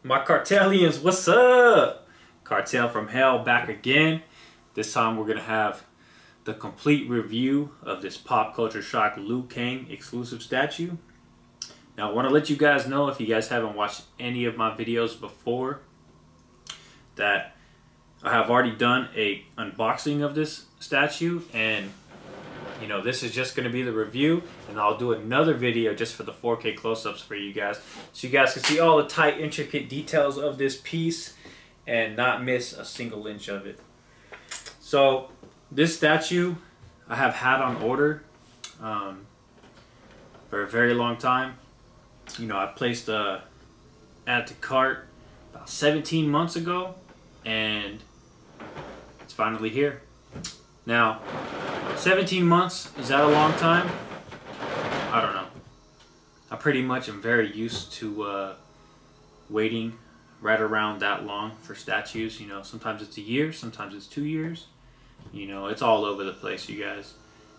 My Cartelians, what's up? Cartel from Hell back again. This time we're going to have the complete review of this Pop Culture Shock LIU KANG exclusive statue. Now I want to let you guys know, if you guys haven't watched any of my videos before, that I have already done a unboxing of this statue, and you know, this is just going to be the review, and I'll do another video just for the 4K close-ups for you guys, so you guys can see all the tight, intricate details of this piece and not miss a single inch of it. So this statue I have had on order for a very long time. You know, I placed a add to cart about 17 months ago, and it's finally here. Now, 17 months, is that a long time? I don't know. I pretty much am very used to waiting right around that long for statues. You know, sometimes it's a year, sometimes it's 2 years. You know, it's all over the place, you guys.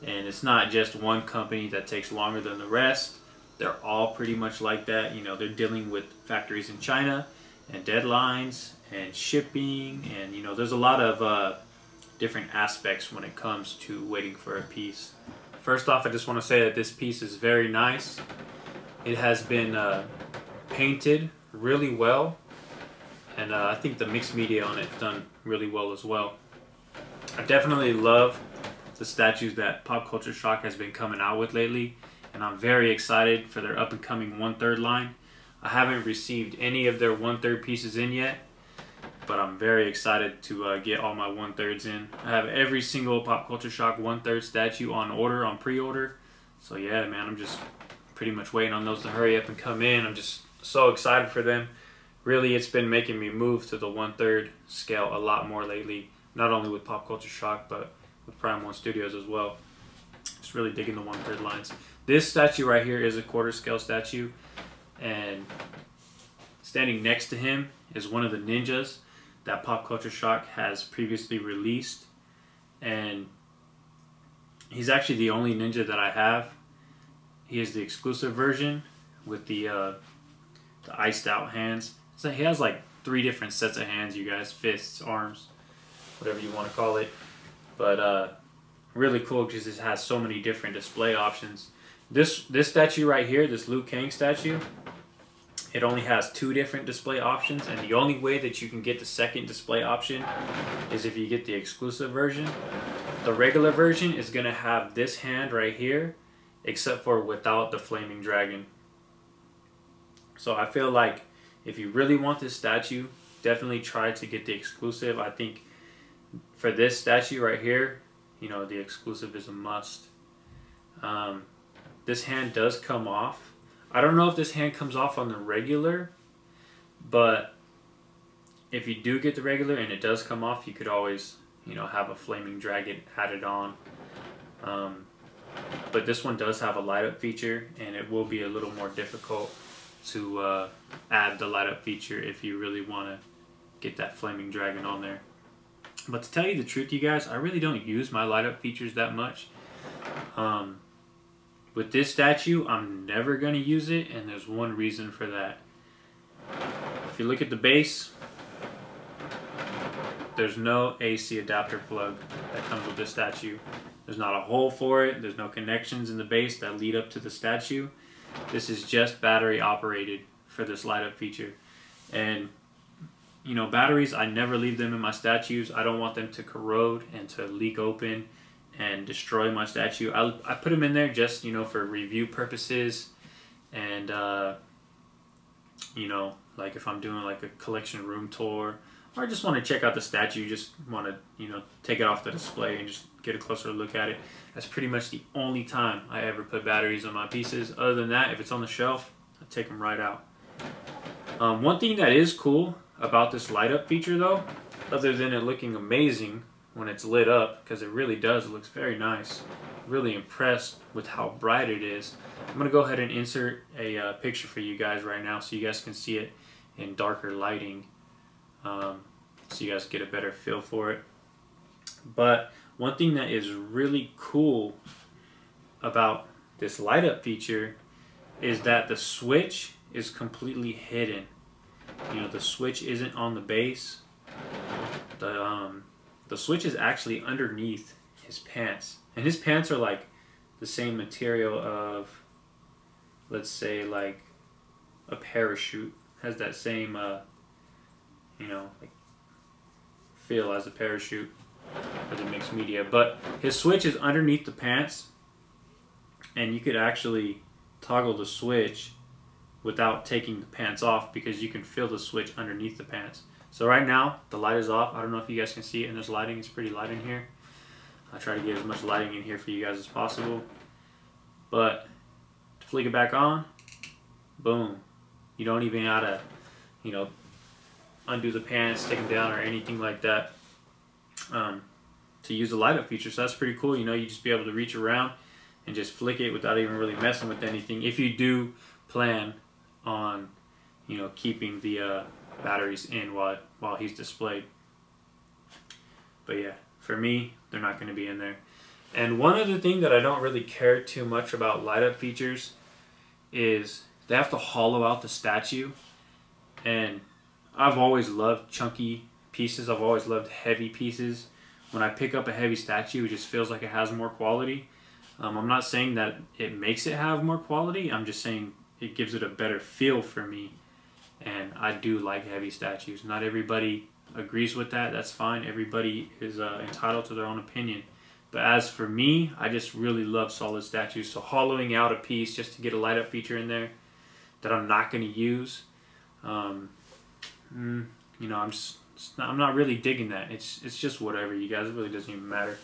And it's not just one company that takes longer than the rest. They're all pretty much like that. You know, they're dealing with factories in China and deadlines and shipping, and you know, there's a lot of different aspects when it comes to waiting for a piece. First off, I just want to say that this piece is very nice. It has been painted really well, and I think the mixed media on it's done really well as well. I definitely love the statues that Pop Culture Shock has been coming out with lately, and I'm very excited for their up-and-coming 1/3 line. I haven't received any of their 1/3 pieces in yet, but I'm very excited to get all my 1/3s in. I have every single Pop Culture Shock 1/3 statue on order, on pre-order. So yeah, man, I'm just pretty much waiting on those to hurry up and come in. I'm just so excited for them. Really, it's been making me move to the 1/3 scale a lot more lately. Not only with Pop Culture Shock, but with Prime 1 Studios as well. Just really digging the 1/3 lines. This statue right here is a 1/4 scale statue, and standing next to him is one of the ninjas that Pop Culture Shock has previously released, and he's actually the only ninja that I have. He is the exclusive version with the iced out hands. So he has like 3 different sets of hands, you guys, fists, arms, whatever you want to call it. But really cool because it has so many different display options. This statue right here, this LIU KANG statue, it only has 2 different display options, and the only way that you can get the second display option is if you get the exclusive version. The regular version is going to have this hand right here, except for without the flaming dragon. So I feel like if you really want this statue, definitely try to get the exclusive. I think for this statue right here, you know, the exclusive is a must. This hand does come off. I don't know if this hand comes off on the regular, but if you do get the regular and it does come off, you could always, you know, have a flaming dragon added on. But this one does have a light up feature, and it will be a little more difficult to add the light up feature if you really want to get that flaming dragon on there. But to tell you the truth, you guys, I really don't use my light up features that much. With this statue, I'm never going to use it, and there's one reason for that. If you look at the base, there's no AC adapter plug that comes with this statue. There's not a hole for it. There's no connections in the base that lead up to the statue. This is just battery operated for this light up feature. And you know, batteries, I never leave them in my statues. I don't want them to corrode and to leak open and destroy my statue. I put them in there just, you know, for review purposes, and you know, like if I'm doing like a collection room tour, or I just want to check out the statue, just want to, you know, take it off the display and just get a closer look at it. That's pretty much the only time I ever put batteries on my pieces. Other than that, if it's on the shelf, I take them right out. One thing that is cool about this light up feature though, other than it looking amazing when it's lit up, because it really does, it looks very nice. Really impressed with how bright it is. I'm going to go ahead and insert a picture for you guys right now so you guys can see it in darker lighting, so you guys get a better feel for it. But one thing that is really cool about this light up feature is that the switch is completely hidden. you know, the switch isn't on the base. The switch is actually underneath his pants, and his pants are like the same material of, let's say, like a parachute. Has that same you know, like feel as a parachute as a mixed media. But his switch is underneath the pants, and you could actually toggle the switch without taking the pants off, because you can feel the switch underneath the pants. So right now the light is off. I don't know if you guys can see it in this lighting. It's pretty light in here. I try to get as much lighting in here for you guys as possible. But to flick it back on, boom. You don't even have to, you know, undo the pants, take them down, or anything like that to use the light up feature. So that's pretty cool. You know, you just be able to reach around and just flick it without even really messing with anything, if you do plan on, you know, keeping the batteries in while he's displayed. But yeah, for me, they're not going to be in there. And one other thing that I don't really care too much about light up features is they have to hollow out the statue. And I've always loved chunky pieces. I've always loved heavy pieces. When I pick up a heavy statue, it just feels like it has more quality. I'm not saying that it makes it have more quality. I'm just saying it gives it a better feel for me. And I do like heavy statues. Not everybody agrees with that. That's fine. Everybody is entitled to their own opinion. But as for me, I just really love solid statues. So hollowing out a piece just to get a light up feature in there that I'm not going to use, you know, I'm not really digging that. It's just whatever, you guys. It really doesn't even matter.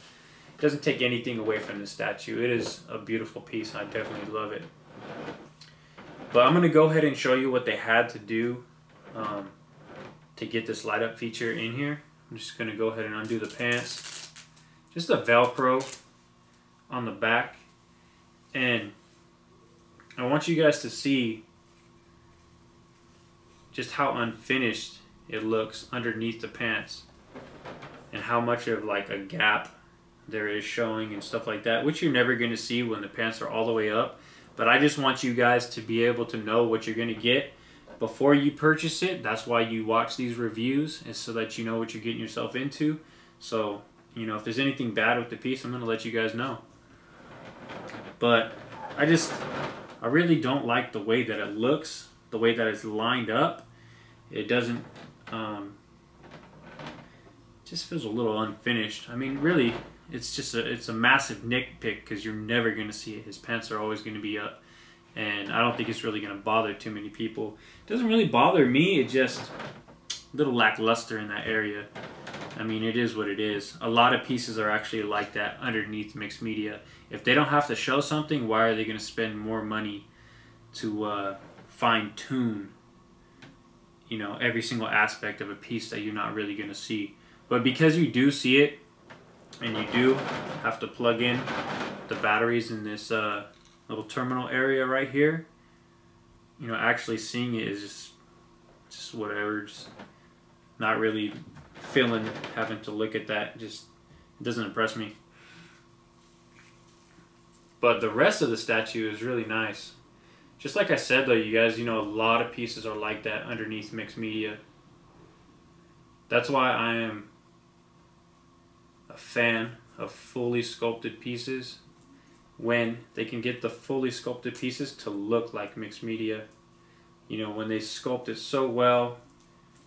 It doesn't take anything away from the statue. It is a beautiful piece, and I definitely love it. But I'm going to go ahead and show you what they had to do to get this light up feature in here. I'm just going to go ahead and undo the pants. Just a Velcro on the back. And I want you guys to see just how unfinished it looks underneath the pants, and how much of like a gap there is showing and stuff like that, which you're never going to see when the pants are all the way up. But I just want you guys to be able to know what you're going to get before you purchase it. That's why you watch these reviews, is so that you know what you're getting yourself into. So, you know, if there's anything bad with the piece, I'm going to let you guys know. But I really don't like the way that it looks, the way that it's lined up. It doesn't, just feels a little unfinished. I mean, really, it's a massive nitpick, because you're never going to see it. His pants are always going to be up, and I don't think it's really going to bother too many people. It doesn't really bother me. It's just a little lackluster in that area. I mean, it is what it is. A lot of pieces are actually like that underneath mixed media. If they don't have to show something, why are they going to spend more money to fine-tune, you know, every single aspect of a piece that you're not really going to see? But because you do see it, and you do have to plug in the batteries in this little terminal area right here, you know, actually seeing it is just whatever. Just not really feeling having to look at that. Just doesn't impress me. But the rest of the statue is really nice. Just like I said though, you guys, you know, a lot of pieces are like that underneath mixed media. That's why I am a fan of fully sculpted pieces, when they can get the fully sculpted pieces to look like mixed media. You know, when they sculpt it so well,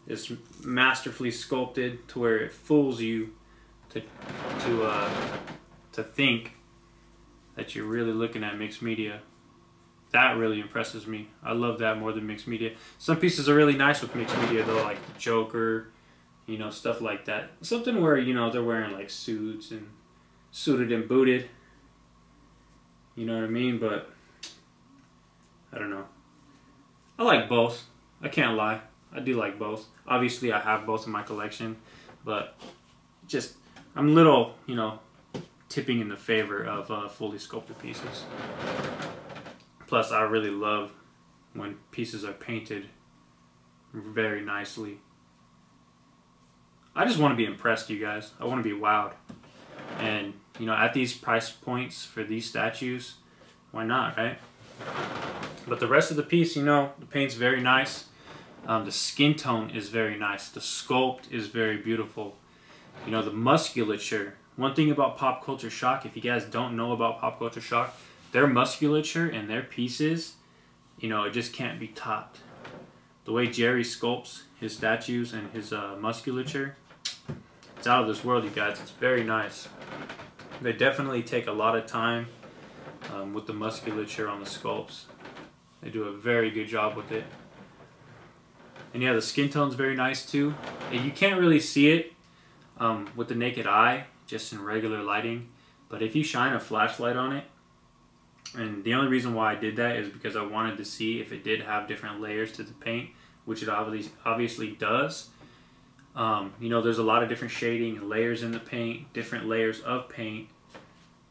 it's masterfully sculpted to where it fools you to think that you're really looking at mixed media. That really impresses me. I love that more than mixed media. Some pieces are really nice with mixed media though, like the Joker, you know, stuff like that. Something where, you know, they're wearing like suits and suited and booted. You know what I mean? But I don't know. I like both. I can't lie. I do like both. Obviously, I have both in my collection, but just I'm a little, you know, tipping in the favor of fully sculpted pieces. Plus, I really love when pieces are painted very nicely. I just want to be impressed, you guys. I want to be wowed. And, you know, at these price points for these statues, why not, right? But the rest of the piece, you know, the paint's very nice. The skin tone is very nice. The sculpt is very beautiful. You know, the musculature. One thing about Pop Culture Shock, if you guys don't know about Pop Culture Shock, their musculature and their pieces, you know, it just can't be topped. The way Jerry sculpts his statues and his musculature, it's out of this world, you guys. It's very nice. They definitely take a lot of time with the musculature on the sculpts. They do a very good job with it. And yeah, the skin tone's very nice too. And you can't really see it with the naked eye, just in regular lighting. But if you shine a flashlight on it, and the only reason why I did that is because I wanted to see if it did have different layers to the paint, which it obviously does. You know, there's a lot of different shading and layers in the paint, different layers of paint.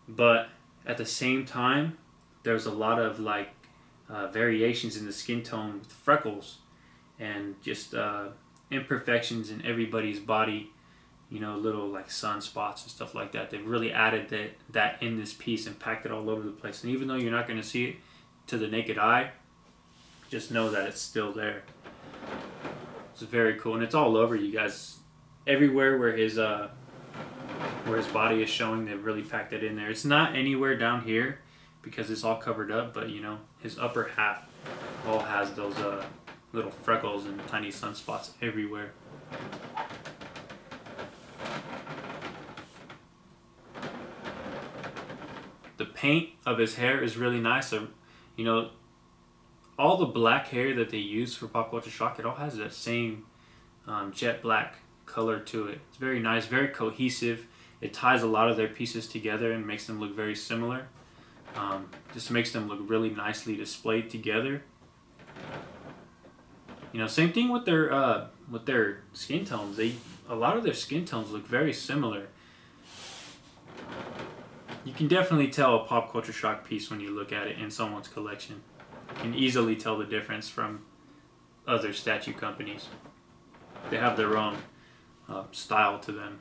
But at the same time, there's a lot of like variations in the skin tone with freckles and just imperfections in everybody's body. You know, little like sunspots and stuff like that. They've really added that in this piece and packed it all over the place. And even though you're not going to see it to the naked eye, just know that it's still there. It's very cool, and it's all over, you guys. Everywhere where his body is showing, they've really packed it in there. It's not anywhere down here because it's all covered up, but you know, his upper half all has those little freckles and tiny sunspots everywhere. The paint of his hair is really nice. You know, all the black hair that they use for Pop Culture Shock, it all has that same jet black color to it. It's very nice, very cohesive. It ties a lot of their pieces together and makes them look very similar. Just makes them look really nicely displayed together. You know, same thing with their skin tones. A lot of their skin tones look very similar. You can definitely tell a Pop Culture Shock piece when you look at it in someone's collection. You can easily tell the difference from other statue companies. They have their own style to them.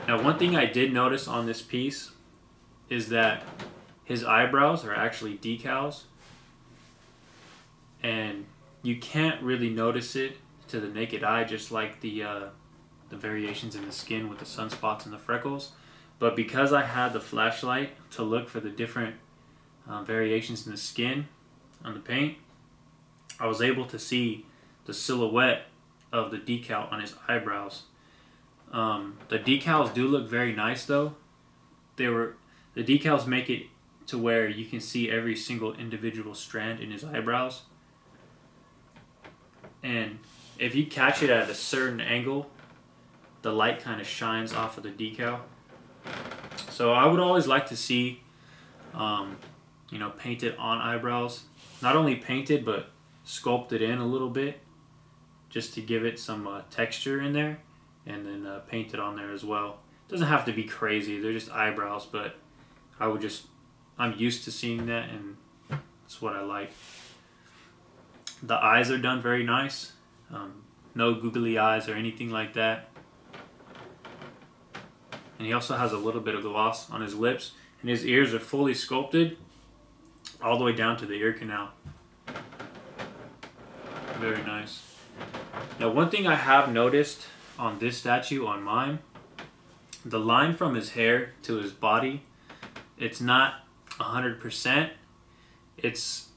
Now, one thing I did notice on this piece is that his eyebrows are actually decals, and you can't really notice it to the naked eye, just like the variations in the skin with the sunspots and the freckles. But because I had the flashlight to look for the different variations in the skin on the paint, I was able to see the silhouette of the decal on his eyebrows. The decals do look very nice though. The decals make it to where you can see every single individual strand in his eyebrows. And if you catch it at a certain angle, the light kind of shines off of the decal. So I would always like to see, you know, painted on eyebrows. Not only painted, but sculpted in a little bit, just to give it some texture in there, and then painted on there as well. It doesn't have to be crazy. They're just eyebrows, but I'm used to seeing that, and that's what I like. The eyes are done very nice. No googly eyes or anything like that. And he also has a little bit of gloss on his lips, and his ears are fully sculpted all the way down to the ear canal. Very nice. Now, one thing I have noticed on this statue, on mine, the line from his hair to his body, it's not 100%. It's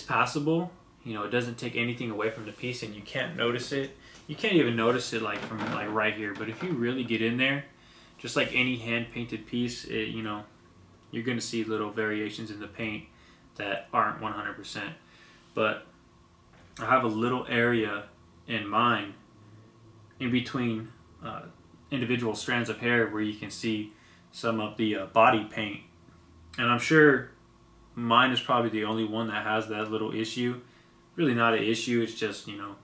passable. You know, it doesn't take anything away from the piece, and you can't notice it. You can't even notice it like from like right here. But if you really get in there, just like any hand-painted piece, you know, you're going to see little variations in the paint that aren't 100%. But I have a little area in mine in between individual strands of hair where you can see some of the body paint. And I'm sure mine is probably the only one that has that little issue. Really not an issue, it's just, you know,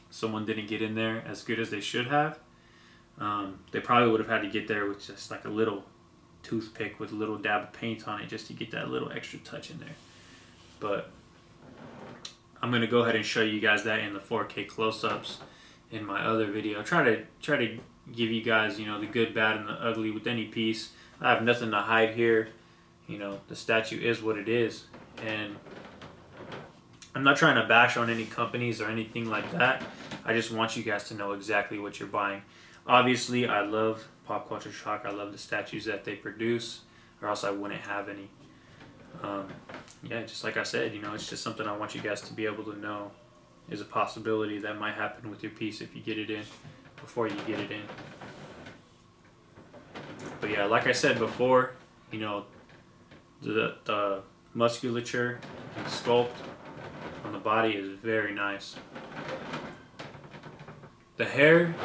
someone didn't get in there as good as they should have. They probably would have had to get there with just like a little toothpick with a little dab of paint on it just to get that little extra touch in there. But I'm going to go ahead and show you guys that in the 4K close-ups in my other video. Try to give you guys, you know, the good, bad, and the ugly with any piece. I have nothing to hide here. You know, the statue is what it is. And I'm not trying to bash on any companies or anything like that. I just want you guys to know exactly what you're buying. Obviously, I love Pop Culture Shock. I love the statues that they produce, or else I wouldn't have any. Yeah, just like I said, you know, it's just something I want you guys to be able to know is a possibility that might happen with your piece if you get it in before you get it in. But yeah, like I said before, you know, the musculature and sculpt on the body is very nice. The hair,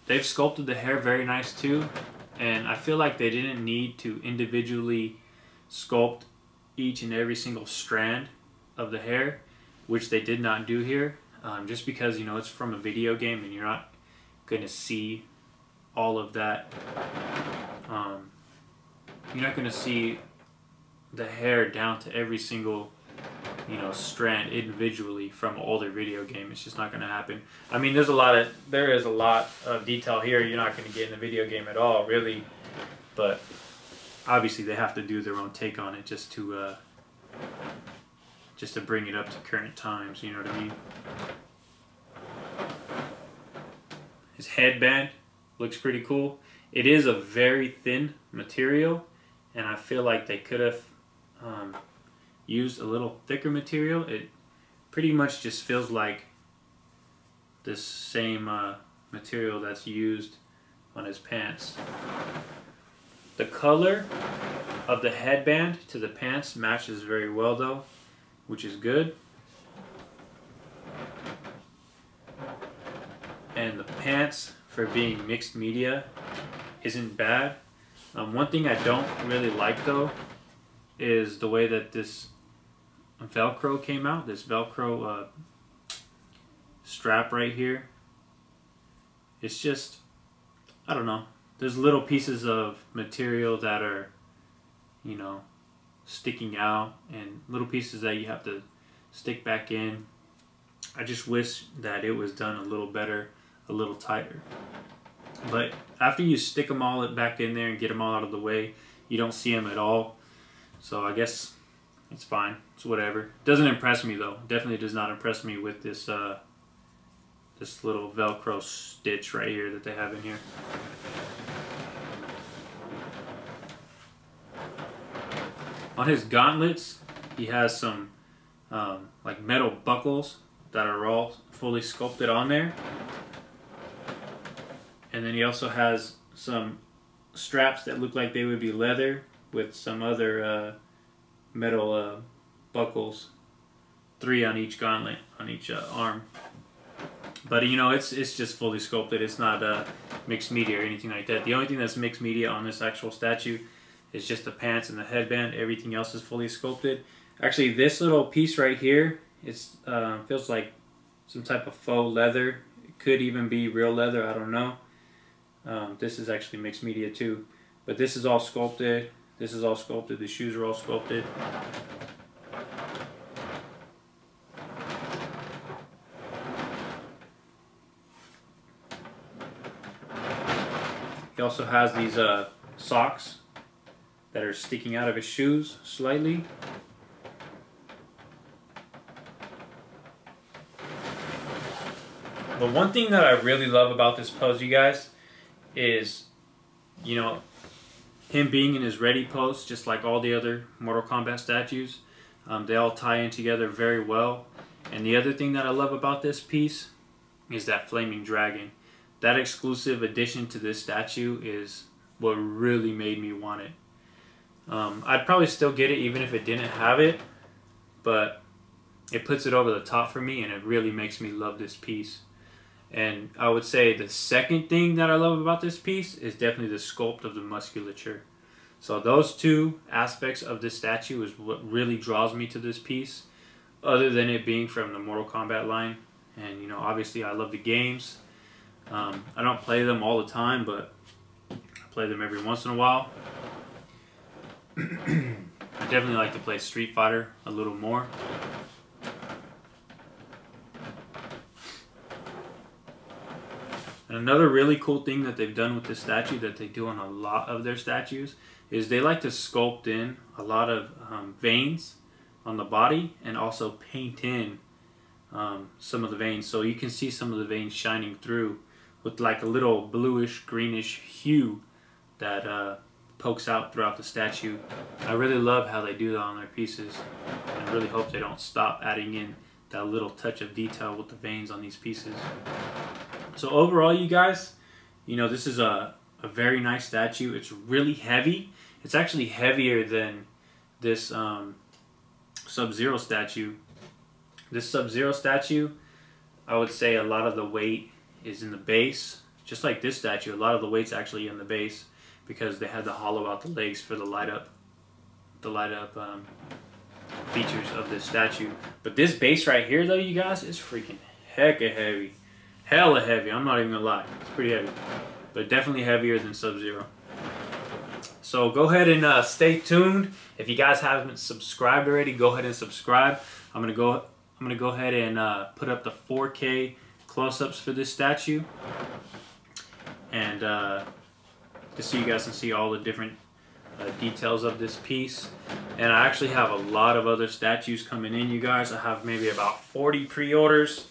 they've sculpted the hair very nice too, and I feel like they didn't need to individually sculpt each and every single strand of the hair, which they did not do here, just because, you know, it's from a video game and you're not going to see all of that. You're not going to see the hair down to every single, you know, strand individually from an older video game. It's just not going to happen. I mean, there is a lot of detail here you're not going to get in the video game at all, really. But obviously they have to do their own take on it just to bring it up to current times. You know what I mean? His headband looks pretty cool. It is a very thin material, and I feel like they could have used a little thicker material. It pretty much just feels like this same material that's used on his pants. The color of the headband to the pants matches very well though, which is good. And the pants, for being mixed media, isn't bad. One thing I don't really like though is the way that this Velcro came out. This Velcro strap right here. It's just, I don't know. There's little pieces of material that are, you know, sticking out, and little pieces that you have to stick back in. I just wish that it was done a little better, a little tighter. But after you stick them all back in there and get them all out of the way, you don't see them at all. So I guess it's fine. It's whatever. Doesn't impress me though. Definitely does not impress me with this this little Velcro stitch right here that they have in here. On his gauntlets, he has some like metal buckles that are all fully sculpted on there. And then he also has some straps that look like they would be leather with some other metal buckles, 3 on each gauntlet, on each arm. But you know, it's just fully sculpted. It's not mixed media or anything like that. The only thing that's mixed media on this actual statue is just the pants and the headband. Everything else is fully sculpted. Actually, this little piece right here, it's feels like some type of faux leather. It could even be real leather, I don't know. This is actually mixed media too. But this is all sculpted. This is all sculpted. The shoes are all sculpted. He also has these socks that are sticking out of his shoes slightly. But one thing that I really love about this pose, you guys, is, you know, him being in his ready pose, just like all the other Mortal Kombat statues. They all tie in together very well. And the other thing that I love about this piece is that flaming dragon. That exclusive addition to this statue is what really made me want it. I'd probably still get it even if it didn't have it, but it puts it over the top for me, and it really makes me love this piece. And I would say the second thing that I love about this piece is definitely the sculpt of the musculature. So those two aspects of this statue is what really draws me to this piece, other than it being from the Mortal Kombat line. And you know, obviously I love the games. I don't play them all the time, but I play them every once in a while. I definitely like to play Street Fighter a little more. And another really cool thing that they've done with this statue that they do on a lot of their statues is they like to sculpt in a lot of veins on the body and also paint in some of the veins, so you can see some of the veins shining through with like a little bluish greenish hue that pokes out throughout the statue. I really love how they do that on their pieces, and I really hope they don't stop adding in that little touch of detail with the veins on these pieces. So overall, you guys, you know, this is a very nice statue. It's really heavy. It's actually heavier than this Sub-Zero statue. This Sub-Zero statue, I would say a lot of the weight is in the base. Just like this statue, a lot of the weight's actually in the base because they had to hollow out the legs for the light up features of this statue. But this base right here, though, you guys, is freaking hecka heavy. Hella heavy. I'm not even gonna lie. It's pretty heavy. But definitely heavier than Sub-Zero. So go ahead and stay tuned. If you guys haven't subscribed already, go ahead and subscribe. I'm gonna go ahead and put up the 4K close-ups for this statue, and just so you guys can see all the different details of this piece. And I actually have a lot of other statues coming in, you guys. I have maybe about 40 pre-orders.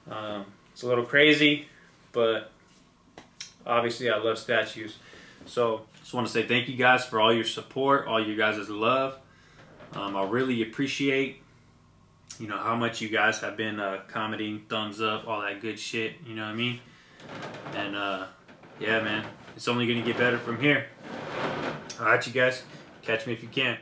It's a little crazy, but obviously I love statues. So just want to say thank you guys for all your support, all you guys' love. I really appreciate, you know, how much you guys have been commenting, thumbs up, all that good shit, you know what I mean? And yeah, man, it's only gonna get better from here. Alright, you guys, catch me if you can.